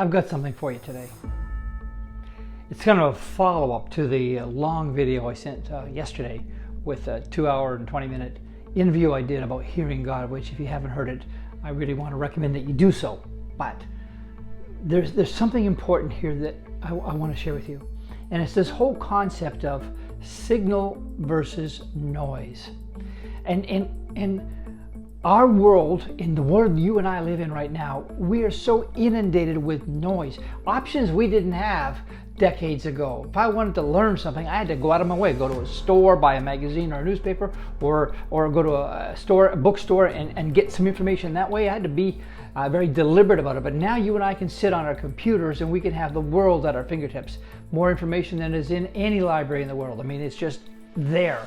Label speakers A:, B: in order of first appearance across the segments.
A: I've got something for you today. It's kind of a follow-up to the long video I sent yesterday with a 2-hour and 20-minute interview I did about hearing God, which if you haven't heard it, I really want to recommend that you do so. But there's something important here that I want to share with you. And it's this whole concept of signal versus noise. And our world, in the world you and I live in right now, we are so inundated with noise. Options we didn't have decades ago. If I wanted to learn something, I had to go out of my way, go to a store, buy a magazine or a newspaper, or go to a bookstore and get some information that way. I had to be very deliberate about it. But now you and I can sit on our computers and we can have the world at our fingertips. More information than is in any library in the world. I mean, it's just there.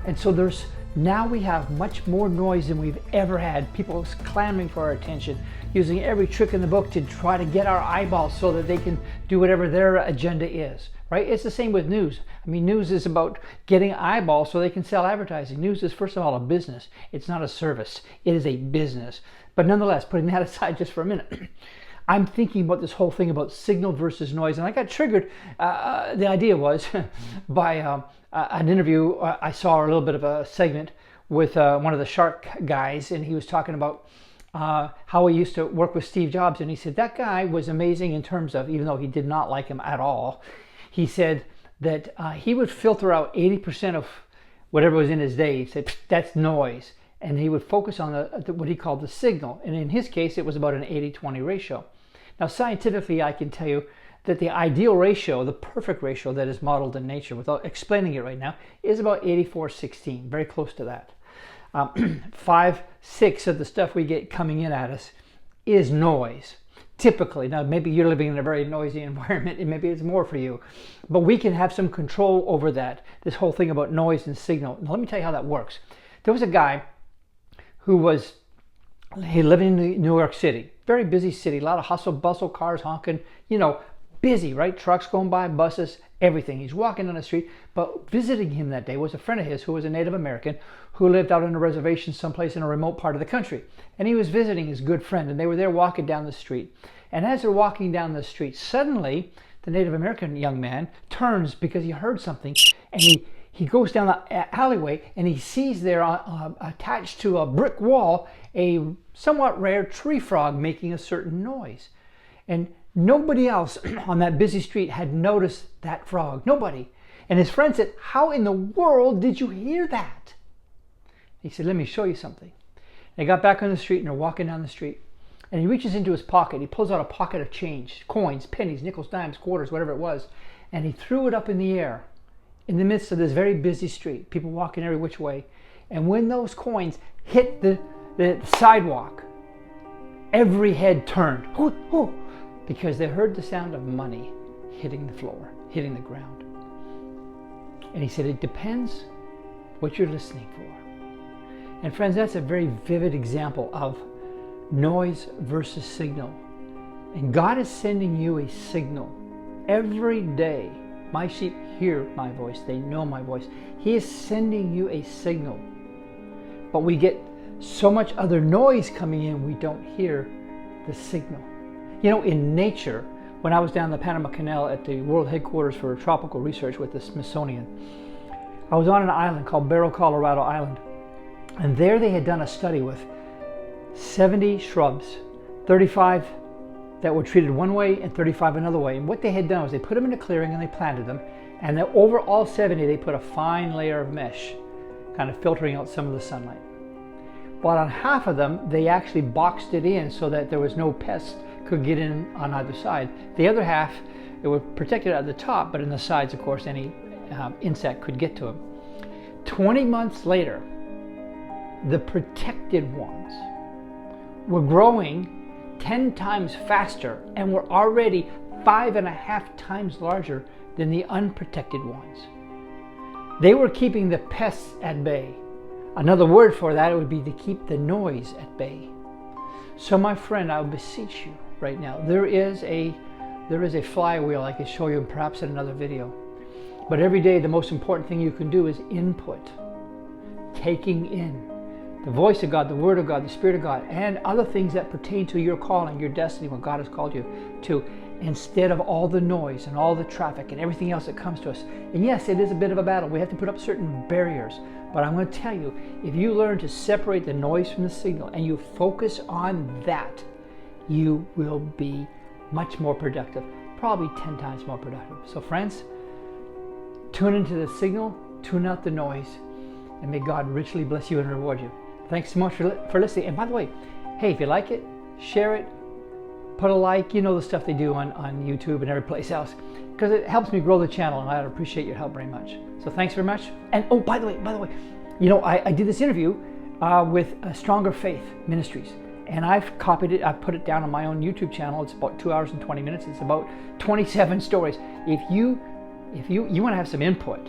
A: And so now we have much more noise than we've ever had. People clamoring for our attention, using every trick in the book to try to get our eyeballs so that they can do whatever their agenda is, right? It's the same with news. I mean, news is about getting eyeballs so they can sell advertising. News is, first of all, a business. It's not a service. It is a business. But nonetheless, putting that aside just for a minute, I'm thinking about this whole thing about signal versus noise. And I got triggered, the idea was, by an interview. I saw a little bit of a segment with one of the Shark guys, and he was talking about how he used to work with Steve Jobs. And he said that guy was amazing in terms of, even though he did not like him at all, he said that he would filter out 80% of whatever was in his day. He said, that's noise. And he would focus on what he called the signal. And in his case, it was about an 80-20 ratio. Now, scientifically, I can tell you that the ideal ratio, the perfect ratio that is modeled in nature, without explaining it right now, is about 84-16, very close to that. 5-6 of the stuff we get coming in at us is noise, typically. Now, maybe you're living in a very noisy environment, and maybe it's more for you. But we can have some control over that, this whole thing about noise and signal. Now, let me tell you how that works. There was a guy he lived in New York City, very busy city, a lot of hustle, bustle, cars honking, busy, right? Trucks going by, buses, everything. He's walking down the street, but visiting him that day was a friend of his who was a Native American who lived out on a reservation someplace in a remote part of the country. And he was visiting his good friend, and they were there walking down the street. And as they're walking down the street, suddenly the Native American young man turns because he heard something, and he goes down the alleyway, and he sees there attached to a brick wall a somewhat rare tree frog making a certain noise. And nobody else on that busy street had noticed that frog. Nobody. And his friend said, how in the world did you hear that? He said, let me show you something. They got back on the street and they're walking down the street. And he reaches into his pocket. He pulls out a pocket of change, coins, pennies, nickels, dimes, quarters, whatever it was. And he threw it up in the air in the midst of this very busy street. People walking every which way. And when those coins hit the sidewalk, every head turned. Ooh, ooh, because they heard the sound of money hitting the floor, hitting the ground. And he said, it depends what you're listening for. And friends, that's a very vivid example of noise versus signal. And God is sending you a signal every day. My sheep hear my voice. They know my voice. He is sending you a signal. But we get so much other noise coming in, we don't hear the signal. In nature, when I was down the Panama Canal at the World Headquarters for Tropical Research with the Smithsonian, I was on an island called Barrow, Colorado Island. And there they had done a study with 70 shrubs, 35 that were treated one way and 35 another way. And what they had done was they put them in a clearing and they planted them. And then over all 70, they put a fine layer of mesh, kind of filtering out some of the sunlight. But on half of them, they actually boxed it in so that there was no pest could get in on either side. The other half, it was protected at the top, but in the sides, of course, any insect could get to them. 20 months later, the protected ones were growing 10 times faster and were already 5.5 times larger than the unprotected ones. They were keeping the pests at bay. Another word for that would be to keep the noise at bay. So my friend, I beseech you right now, there is a flywheel I can show you perhaps in another video. But every day the most important thing you can do is input, taking in, the voice of God, the Word of God, the Spirit of God, and other things that pertain to your calling, your destiny, what God has called you to, instead of all the noise and all the traffic and everything else that comes to us. And yes, it is a bit of a battle. We have to put up certain barriers. But I'm going to tell you, if you learn to separate the noise from the signal and you focus on that, you will be much more productive, probably 10 times more productive. So friends, tune into the signal, tune out the noise, and may God richly bless you and reward you. Thanks so much for listening. And by the way, hey, if you like it, share it, put a like, you know the stuff they do on YouTube and every place else, because it helps me grow the channel, and I appreciate your help very much. So thanks very much. And oh, by the way, you know, I did this interview with Stronger Faith Ministries, and I've copied it, I've put it down on my own YouTube channel. It's about 2 hours and 20 minutes. It's about 27 stories. If you want to have some input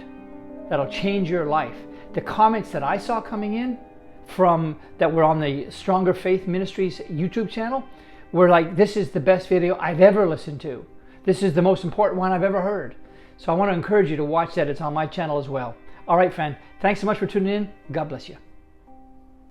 A: that'll change your life, the comments that I saw coming in from that were on the Stronger Faith Ministries YouTube channel were like, this is the best video I've ever listened to. This is the most important one I've ever heard. So I want to encourage you to watch that. It's on my channel as well. All right, friend. Thanks so much for tuning in. God bless you.